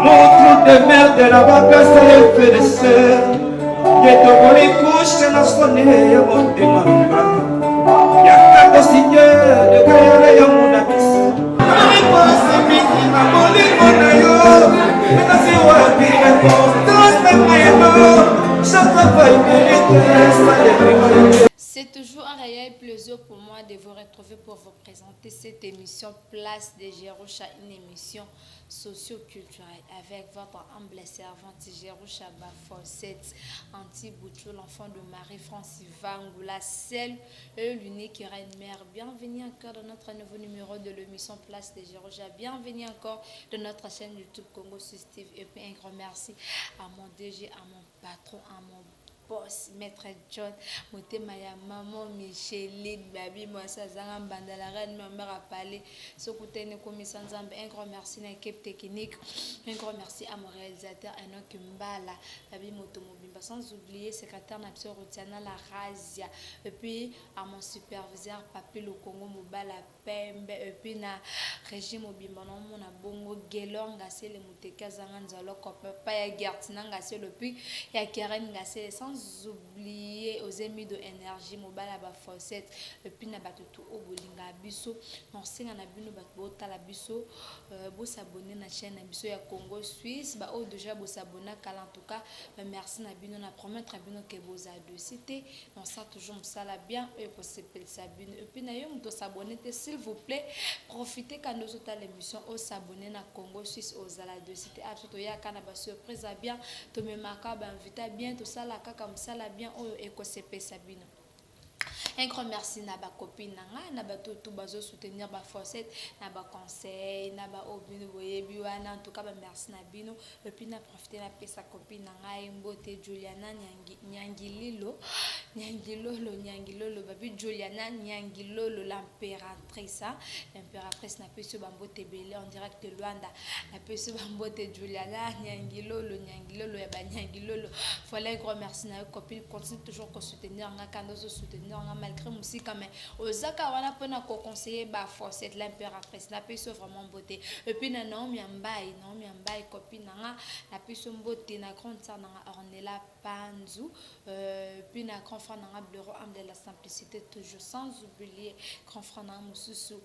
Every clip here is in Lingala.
Montre de merde la vacasse et fait de sœur. Y'a les couches na sonné mon demanga. Y'a quatre seigneurs de Kayale ya mon abis. On passe miki na moli monayo. Mais c'est wapi tous mes maïnos. Chaque fois que c'est toujours un réel plaisir pour moi de vous retrouver pour vous présenter cette émission Place de Jerusha, une émission socio-culturelle avec votre humble servante Jerusha Bafosset, Anti-Bouchou, l'enfant de Marie-Francis Vangoula, celle et l'unique reine-mère. Bienvenue encore dans notre nouveau numéro de l'émission Place de Jerusha. Bienvenue encore dans notre chaîne YouTube Congo Steve. Et puis un grand merci à mon DG, à mon patron, à mon boss, maître John, motema ya maman Micheline, babi moi ça zanga banda la reine ma mère a parlé sokutene komisa nzambe. Un grand merci à l'équipe technique, un grand merci à mon réalisateur Enoch Mbala, babi moto mobimba, sans oublier secrétaire Napsio Rotiana la Razia, et puis à mon superviseur Papi le Congo Mobala Pembe, et puis na régime mobimba non mon bongo gelonga c'est le muteka zanga nzalo ko papa ya Gertina ngase le puis ya Keren ngase sans oublier aux émis de énergie mobile à Bafosset et puis na batutu au bolinga biso non singa na bino batota la biso bo s'abonner na chaîne na biso ya Congo Suisse ba o déjà bo s'abonner kala en tout cas merci na bino na promettre bino que vous a de cité non ça toujours ça la bien et pour s'appeler Sabine et puis na yo mto s'abonner s'il vous plaît profitez quand nous autres l'émission au s'abonner na Congo Suisse aux ala de cité absolument ya kana ba surprise à bien to me marquer ba inviter bien tout ça la comme ça la bien au écossais Sabine. Un grand merci à ma copine, à ma tout bazo soutenir ma forcette, à ma conseil, à ma obino en tout cas merci à bino et puis na profiter na sa copine na mbote Juliana Nyangililo babi Juliana Nyangilolo l'impératrice na peso bambote belé en direct de Luanda na peso bambote Juliana Nyangilolo ya ba Nyangilolo. Voilà un grand merci à ma copine, continue toujours à soutenir nga kando soutenir malgré musique mais ozaka wana pona ko conseiller ba forcette l'impératrice na peso vraiment beauté et puis na Naomi Ambai copine nga na peso beauté na grande sœur nga Ornella Panzu puis na grand frère nga bureau âme de la simplicité toujours sans oublier grand frère nga mususu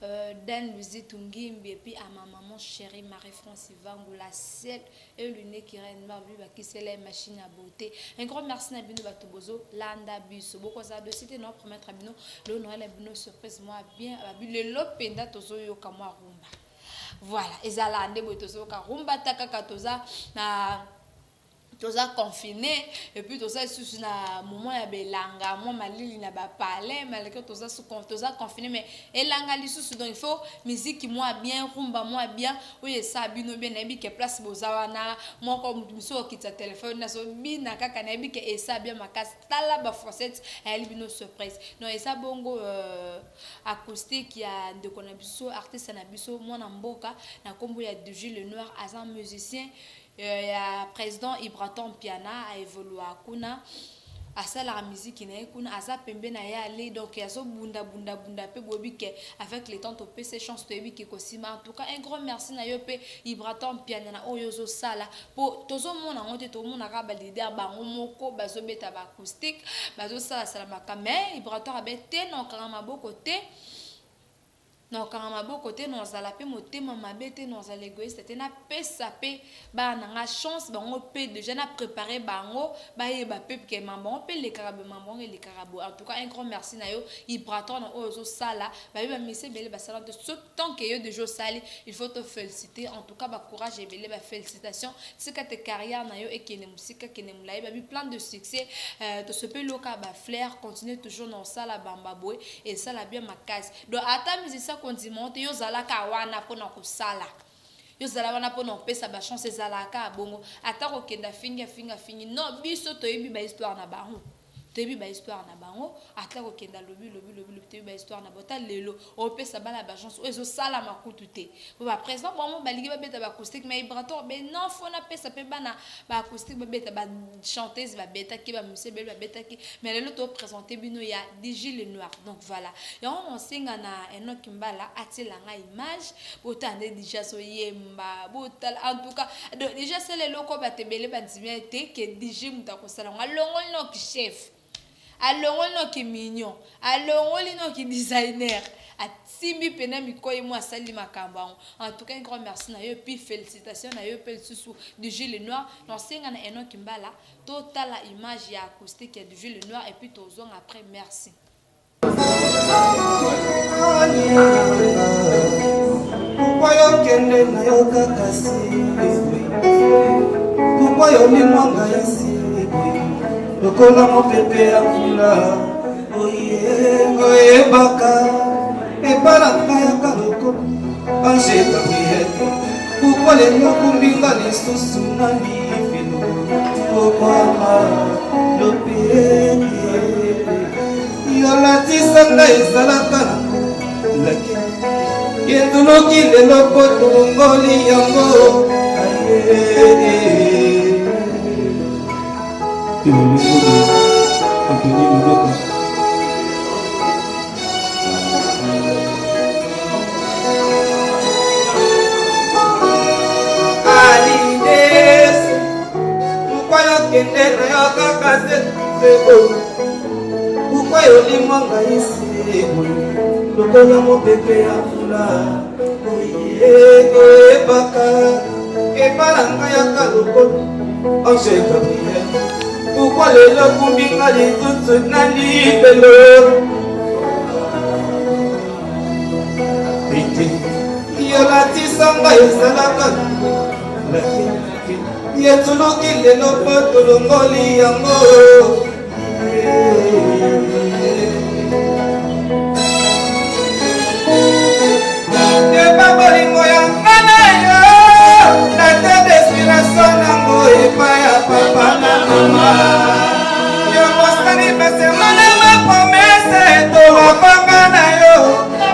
Dan Lusite Ngimbi et puis à ma maman chérie Marie-Francis Vangoula celle et l'unique qui reine Marbi ba qui c'est la machine à beauté. Un grand merci na bino batobozo landa biso beaucoup ça de cité non promettre à bino le Noël bino surprise moi bien le lopenda tozo yo kamwa rumba voilà ezala ndebo tozo ka rumba takaka toza na toza confiné et puis toza sous na moment ya belanga moi malili na ba parler malgré toza confiné mais elanga lisusu donc il faut musique moi bien rumba moi bien oui ça bino bien na bi ke place bozawana moi comme biso kita téléphone na so bina kaka na bi ke esa bien makas tala ba forcette elle bino surprise non esa bongo acoustique ya de kona biso artiste na biso moi na mboka na kombo ya Duji le Noir azan musicien président Ibraton Piana a évolué à Kuna à ça la musique na kuna aza pembe na ya aller donc yazo bunda pe bobike avec les temps to PC chance to ebiki kosima en tout cas un grand merci na yo pe Ibraton Piana na oyozo sala po tozo mona ngote to mona ka ba leader ba ngomoko bazo beta ba acoustique bazo sala sala makame Ibraton abete no kanga maboko te non quand ma beau côté non ça la paix motema mabete non ça l'égoïste c'était na pesa pe ba na chance ba on peut déjà na préparer bango ba ye ba pe que maman on peut les carabes maman et les carabos en tout cas un grand merci na yo Ibraton na ozo sala ba ba mise belé ba sala de ce temps que yo de jo sali il faut te féliciter en tout cas ba courage et belé ba félicitations c'est que ta carrière na yo et que ne musique que ne mulaye ba plein de succès de ce peu loka ba flair continue toujours dans sala bamba boy et ça la bien ma case donc attends musicien kondimonte yo zalaka wana pona kusala yo zala wana pona pesa ba chance zalaka bongo atako kenda finga no biso to yebi ba histoire na bango toyebi ba histoire na bango ata kokenda lobi toyebi ba histoire na bota lelo opesa bana ba chance ezo sala makutu te po ba président bon balingi babeta ba acoustique mais vibratoire ben non faut na pesa pe bana ba acoustique babeta ba chanteuse ba beta ki ba monsieur bel ba beta ki mais lelo to présenter bino ya DJ le noir donc voilà et on singa na Enoch Mbala atila nga image botande déjà so yemba botal en tout cas déjà c'est le loko batebele bandimia te que DJ mutakosala nga longoli no chef alongoli no ki mignon alongoli no ki designer atimbi pena mikoye mo asali makambo en tout cas un grand merci na yo puis félicitations na yo pel susu DJ le noir non singa na Enoch Mbala total la image ya acoustique ya DJ le noir et puis tozong après merci. Pourquoi yo kende na yo kakasi pourquoi yo limwanga yasi lokola mopepe ya mvula oyebaka ebalaka ya kaloko ange gabriel pourquoi lelo kumbinga lisusu na lifelo okwama lopete yolatisanga ezalaka laki yetunoki lelo po tongoli yango Alides pourquoi yokende na yo kaka sebo pourquoi yolimwanga isi lokola mopepe ya mvula oyebaka ebalanga ya kalokolo ange gabriel pourquoi lelo kumbinga lisusu na libelo ete yolatisanga ezalaka yetuluki lelo po tolongoli yango bolingo ya ngana yo na te destination nango epai ya papa na mama yo bosani besema na mapromese towapanga na yo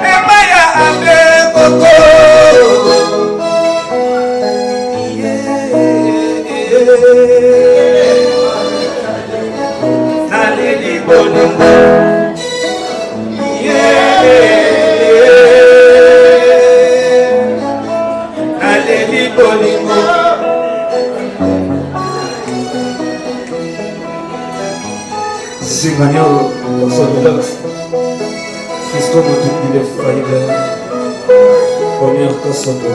epai ya abe koko naleli bolingo Zinganyo, Sonodax, Fisco Motukile Faïda, Omer Kassondo.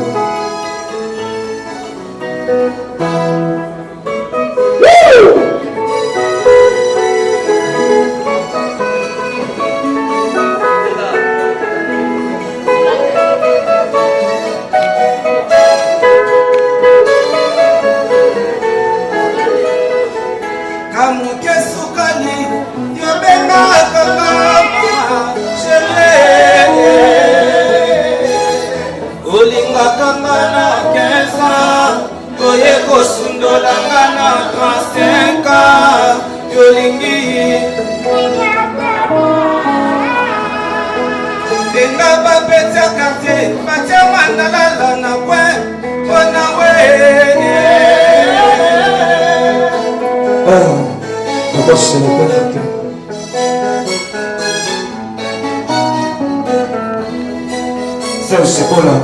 C'est bon là,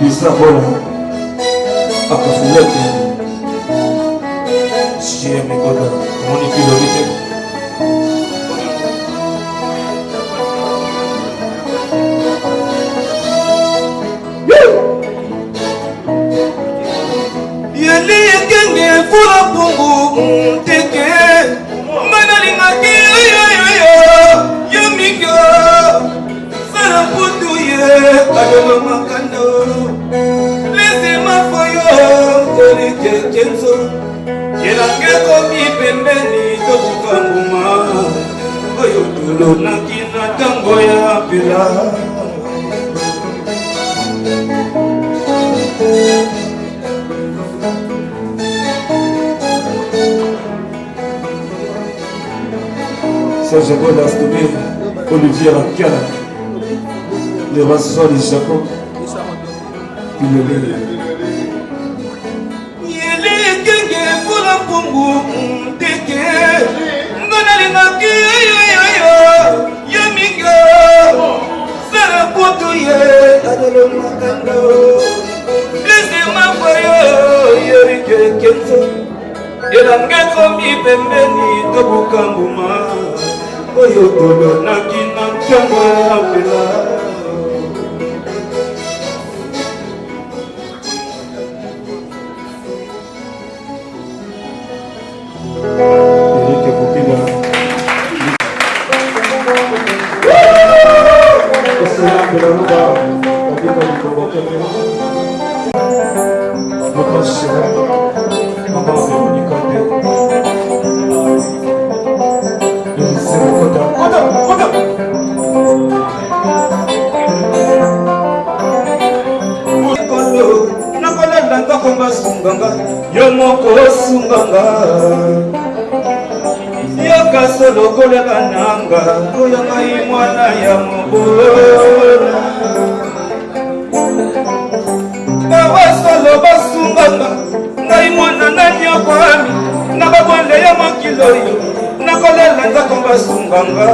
Lisa Bola, Akafulete, Chie Megoda, Monique Lorite. Yeli yekenge fula pungu teke, manalinga kiyo yomingo. Kadolo makando Laissez-moi foyo Kolike kenzo Yelange komi pembeni Tokukanguma Oyo tulo nakina tango ya pila Serge Bola Stoubé, Olivier Rakala, les Rassol du Japon, puis le lait. elangekomi pembeni tobukambuma oyo tolonaki na ntango ya mpela Eric Bokila nakolela ndako basunganga yo moko osunganga yoka solo kolela nanga oyo ngai mwana ya mobola bawa solo basunganga ngai mwana na nyokwami na babwele ya mokili oyo nakolela ndako basunganga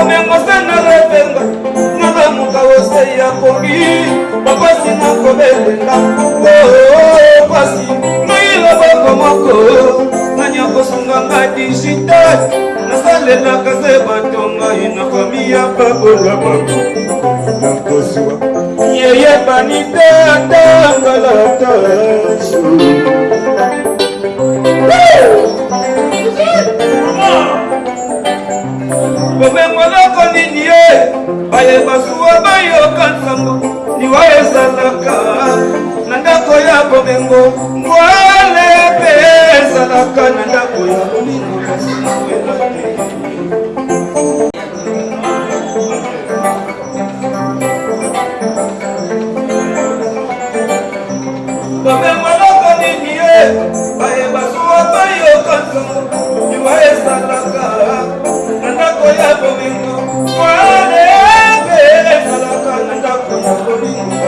omengosana revenga nagamuka ose ya pongi bakwasi nakobelela pasi noiloboko moko nanyakosunganga digital nasalelaka se bato ngai na fami ya babola bako nakosua yeyebani te atangalata bomengoloko nini ye bayebasuwa bayoka nsambo liwa ezalaka na ndako ya bomengo ngwale mpe ezalaka na ndako ya bolingo bomengoloko nini ye bayebasuwa bayoka nsambo liwa ezalaka na ndako ya bomengo ngwale mpe ezalaka na ndako ya bolingo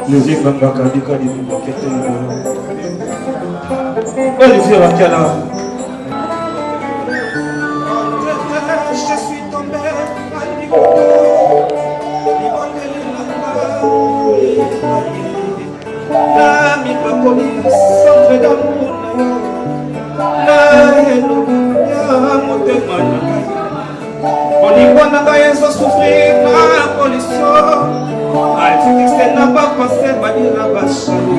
Les Ibanga Kadika du Bokete. Olivier Bakala. Je suis tombé à mi centre d'amour na motema olingo na ngai ezosouffrir na pollution alfixe na bapase badira bashalo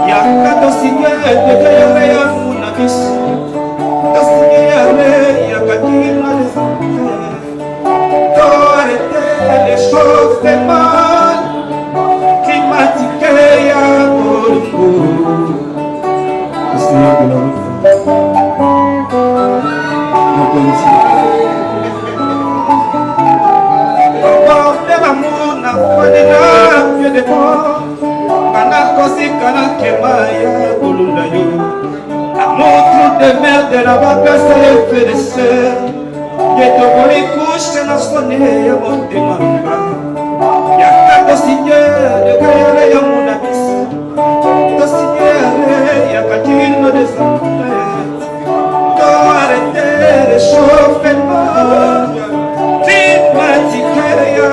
yaka tosinye tekeyare ya muna biso tosinye yare yakakima to arrêter les chauffements climatiques ya bolingo. Seigneur de la route. Porter l'amour na fanina pied de mort. Kana kosika na kemaya bolunda yo. Amour trou de merde na bakasa fait de sœur. Yeto boli couche na sonne ya motema nga. Yaka to signé de kayale ya munabis. To signé ya kakino de santé. To arrêter les chauffements climatiques ya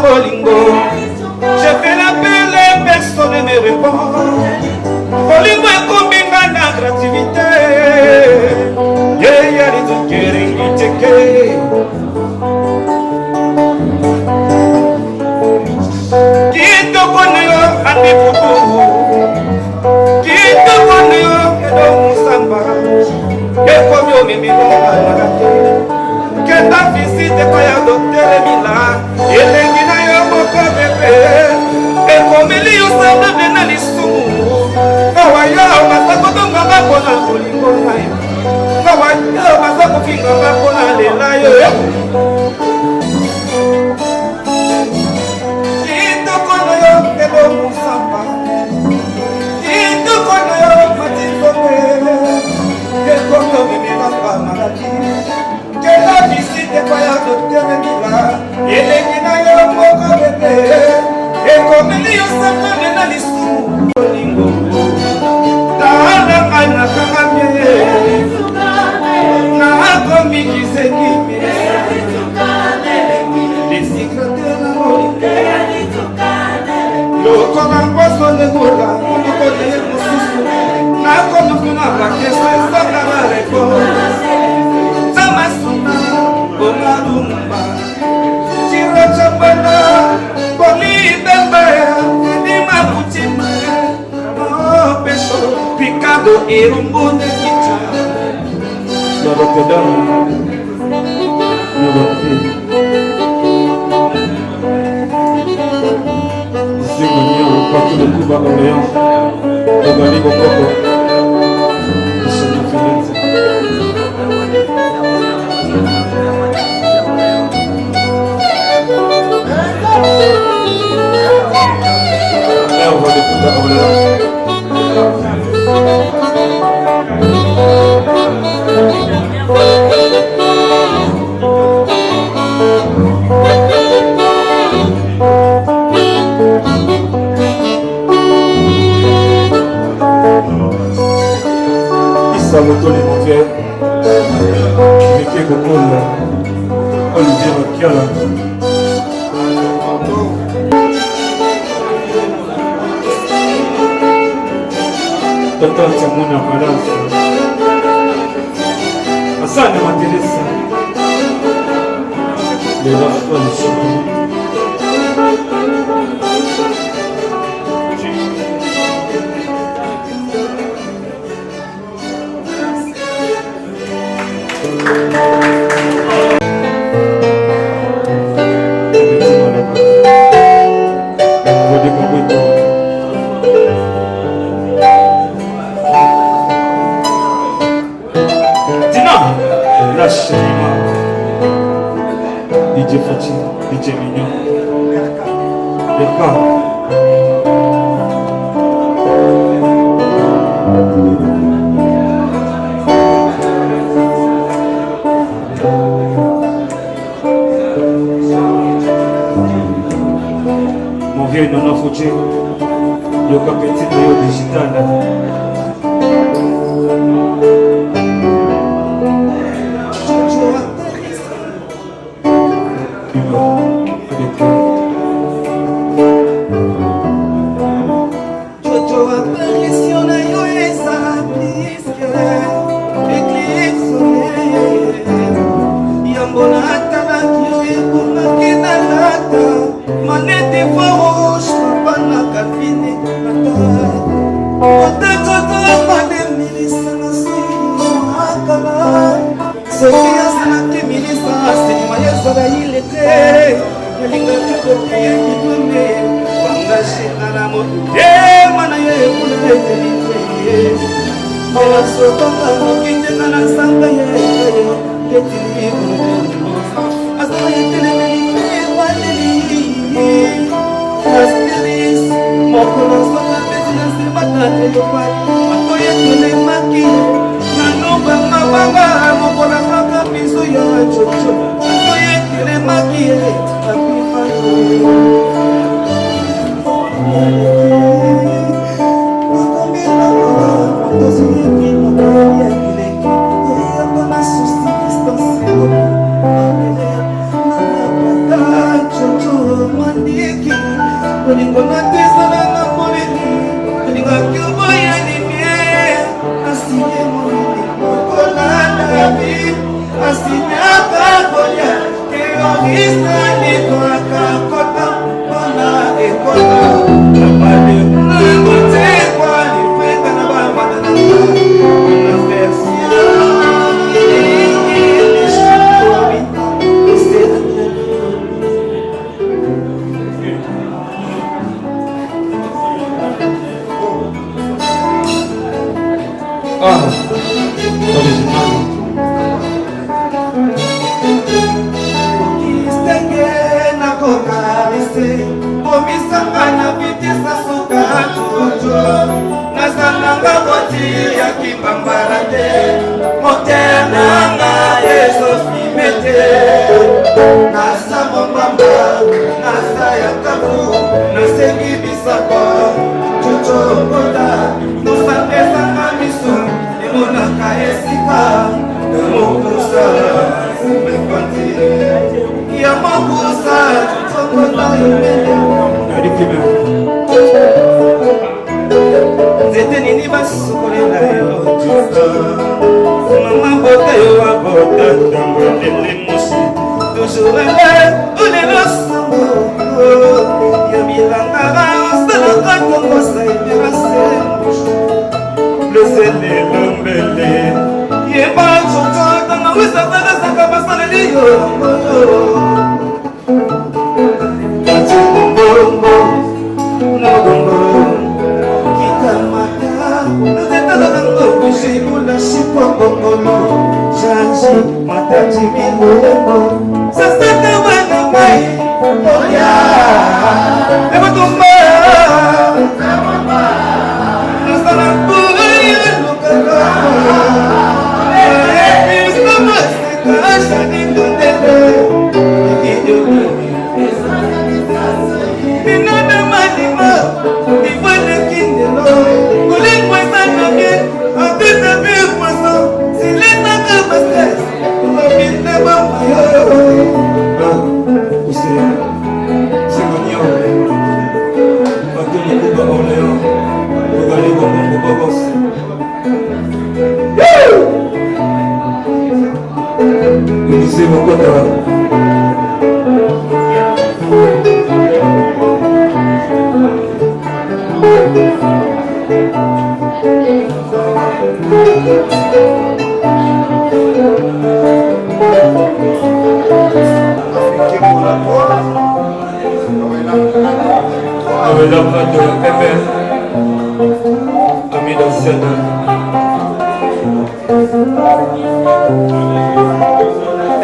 bolingo. Je fais l'appel et personne ne me répond. Bolingo est combien de gratuité. Yeah, les autres qui te connaît à des photos. Qui te connaît et dans mon samba. Et comme yo mimi dans la gâté. Que ta visite est pas ya docteur Emila. Et l'engina yo moko bébé. Et comme il y a semble de nalisou. Kawayo masako tonga bakona bolingo nayo. Kawayo masako finga bakona lela yo. Kito kono yo kebo musamba. Kito kono yo matiko bebe. Que kono mimi namba malaki. Que la visite pas ya docteur Emila. Et l'engina yo moko bébé. Et comme il y a semble de nalisou. Picado e un buon chita. La Rotterdam. C'est gagné partout le coup à Orléans. On gagne au Coco. Ils sont infinis. Là, on va l'écouter à Orléans. Samoto les mauvais, Mickey Gokola, Olivier Makiala. Tata Tiamona Balance, Asana Matelesa, de la solution. DJ Fati, DJ Mignon, Berka. Mon vieux Nona Fouché, Yoka Petit Noyo Digital.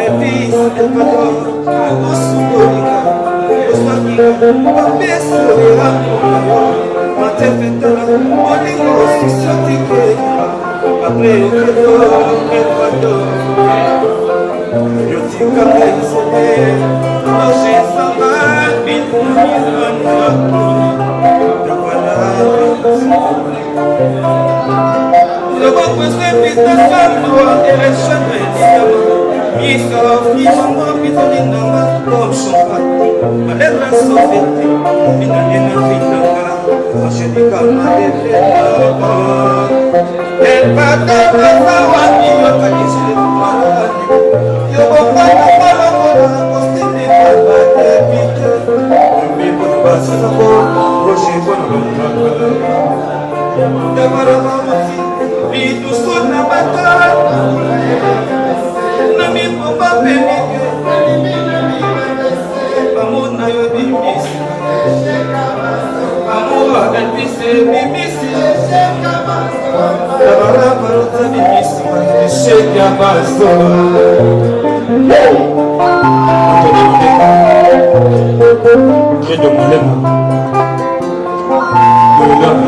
Elvis, Elvador, Agosto Dorica, Osmagiga, Papeso, Ramona, Matefetala, Molingo, Sisotike, Abreu, Elvador, Yotika, Isole, Roger, Samar, le bon poisson fils de femme, et les chemins d'Isama, Misof, Nisama, Pitolinama, comme champagne, Malera Sofete, Minanena Vinanga, Achenika Madelena, El Pata, Wani, Yokanisi, Yobopana, Palabora, Costine, Palabate, Pite, Mipo de Basabo, Rocher, Bonabana, Dabaramasi, Vitu Sona Batara, Nami Pomba Pemike, Amona Yobimisi, Amora Elvise Bimisi, Dabaramasa Bimisi, Shake Yabasto. J'ai de mon lèvre. De l'homme.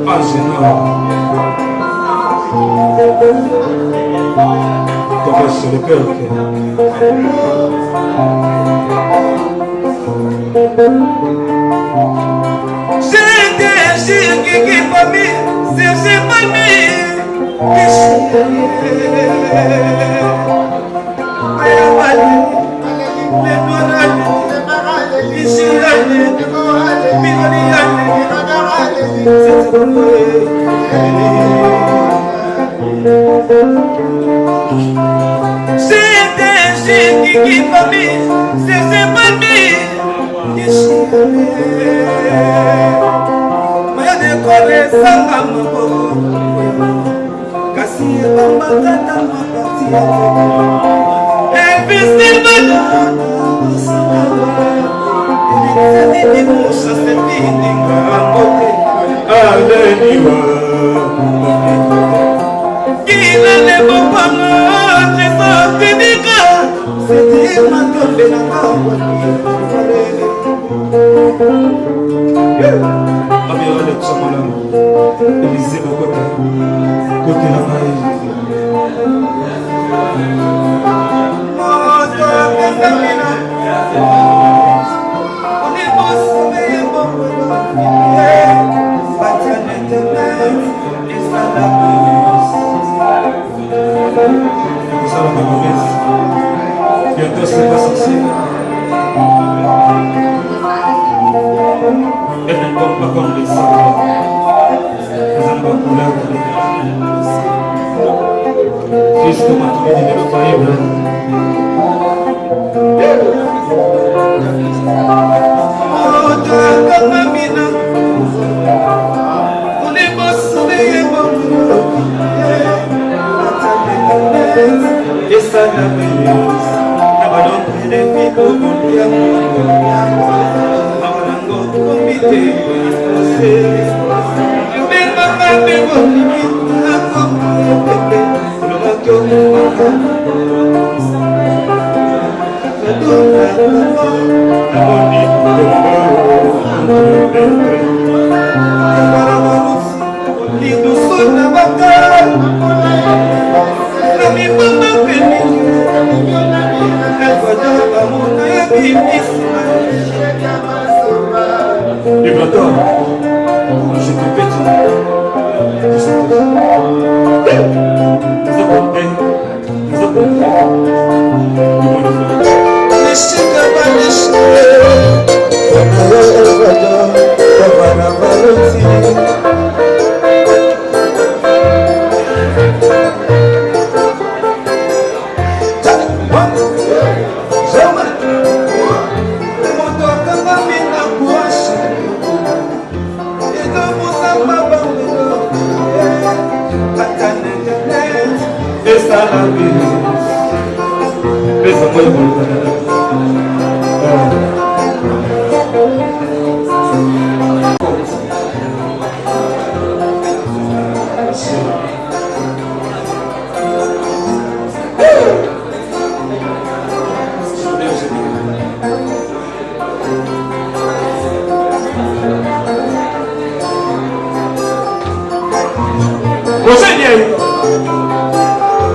Ah, Seigneur. Comment c'est le cœur c'est qui pas mis, c'est pas mis. Bientôt c'est pas sorcier. Elle ne tombe pas comme les autres. Nous allons pas couleur. Fils de ma famille n'est pas pareil.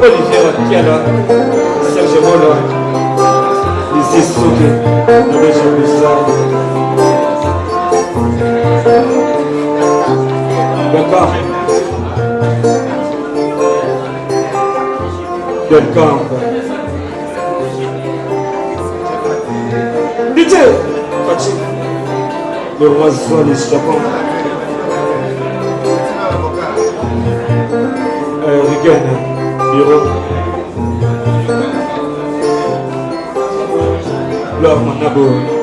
Olivier Wakiala, Serge Molo, Ici Souké, Noé Jean-Boussa. D'accord. Quelqu'un. DJ Fachi, le roi Zoal du Japon. Rigen, Bureau. L'homme Manabo.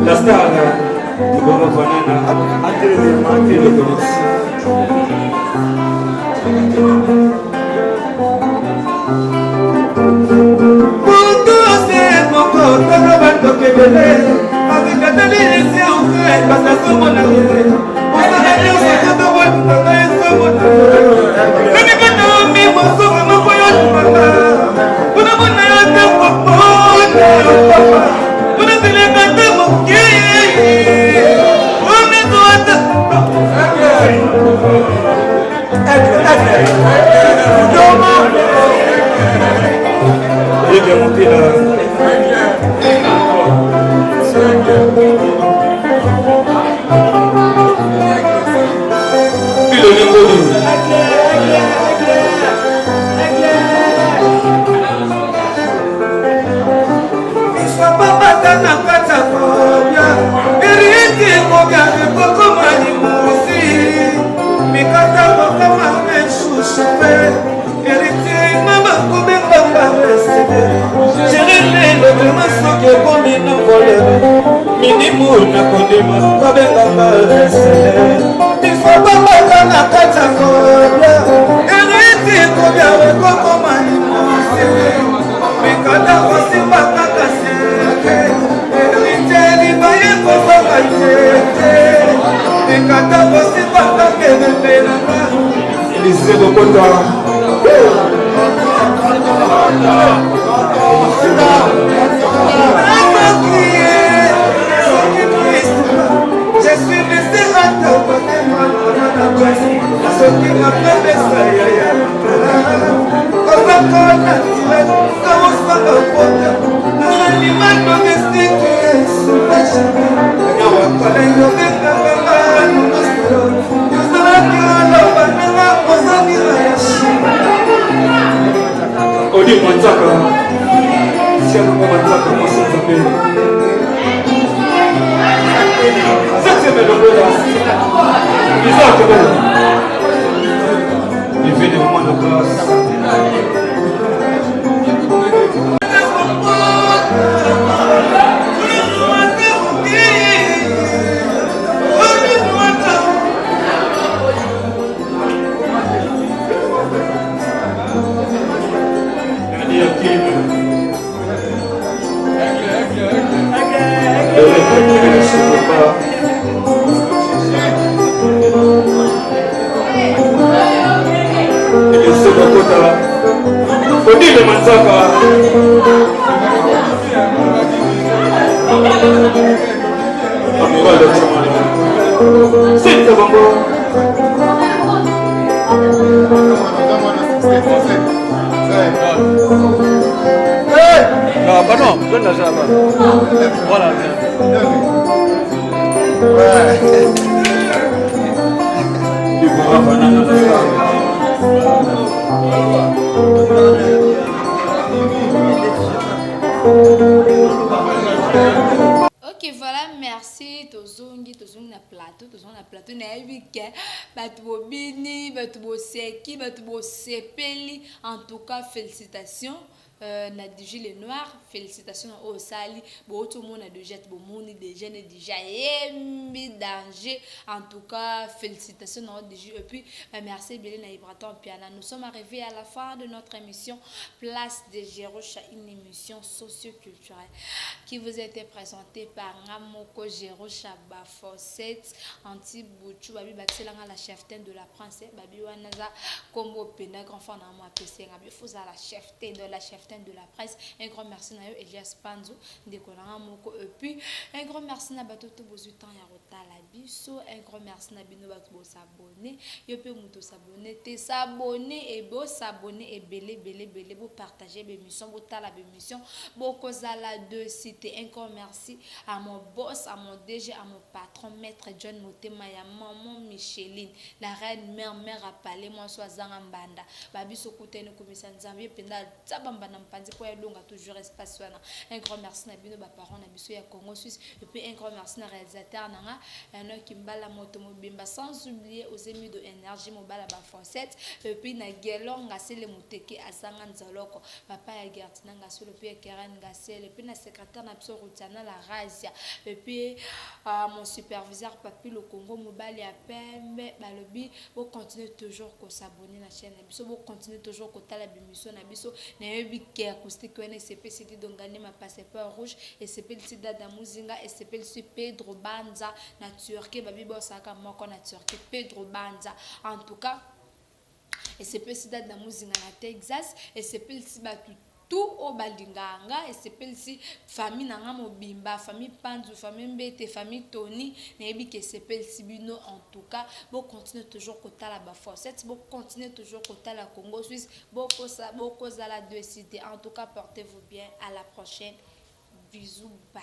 La star, Papa na kondima babengaka esele biso babaka na kati ya kobia eriti kobia wekokomanimosi mikanda kosimbaka kaseke eriteri baye kozanga tete mikanda kosimbaka kebembelanga elise kokota je suis resté à ta côté, ce qui m'a fait bessayer. Quand on a tiré, quand on s'en va porter, un animal domestique est sauvage. Et on va parler de Bengala, nous sommes là, nous sommes Odi Manzaka, Siano Manzaka, Masanzabe. C'est le il fait des moments de classe. Odile Manzaka Amiral de Chamani C'est le bango Non, bah non, donne la jambe. Voilà. Ok, voilà, merci. Tozongi na plateau, na yebike. Batu bobini, batu boseki, batu bosepeli. En tout cas, félicitations. Na Gilles Noir, félicitations au Sali. Bon, tout le monde a déjà des jeunes déjà danger. En tout cas, félicitations à DJ. Et puis, merci Bélé Naïbraton Piana. Nous sommes arrivés à la fin de notre émission Place de Gérocha, une émission socio-culturelle qui vous a été présentée par Ramoko Gérocha Bafosset, Anti-Bouchou, Babi Baxelanga, la cheftaine de la princesse, Babi Wanaza, Kombo Pena, grand fan à moi, PC, Babi Fouza, la cheftaine de la cheftaine de la presse. Un grand merci à Elias Panzo, Dekolanga Moko. Et puis, un grand merci à Batoto Bozutan Yarota Labiso, un grand merci à Bino Batbo s'abonner, Yope Mouto s'abonner, te s'abonner et beau s'abonner et belé, beau partager l'émission, beau tala l'émission, beau kozala de citer. Un grand merci à mon boss, à mon DG, à mon patron, maître John Motema, à maman Micheline, la reine mère à parler, moi soit Zangambanda, Babiso Koutene Commissaire Zambie, Pendal, Tabambana. Toujours espace. Un grand merci à Bino Baparon, à Bissou ya Congo Suisse. Et puis un grand merci à réalisateur Nanga, un homme qui mbala motomobimba, sans oublier aux émis de énergie mobile à Bafoncette. Et puis na Gelon, Gassé le Mouteke à Sangan Zaloko, Papa ya Gertina Gassé, le puis Karen Gassé, et puis na secrétaire Napso Routiana la Razia. Et puis mon superviseur Papi le Congo mobile ya Pembe, Balobi, vous continuez toujours à s'abonner à la chaîne. Vous continuez toujours à la émission Nabiso. Qui acoustique NSP City Dongane ma passeport rouge et c'est le site d'Adamuzinga et c'est le site Pedro Banza na Turquie babi bosaka moko na Turquie Pedro Banza en tout cas et c'est le site d'Adamuzinga na Texas et c'est le site tout au balinganga et c'est si famille nanga mobimba famille Panzu famille Mbete famille Tony nebi que c'est si bino en tout cas bon continuer toujours côté la Bafoncette bon continuer toujours côté la Congo Suisse beaucoup ça la deux cités en tout cas portez-vous bien à la prochaine bisous bye.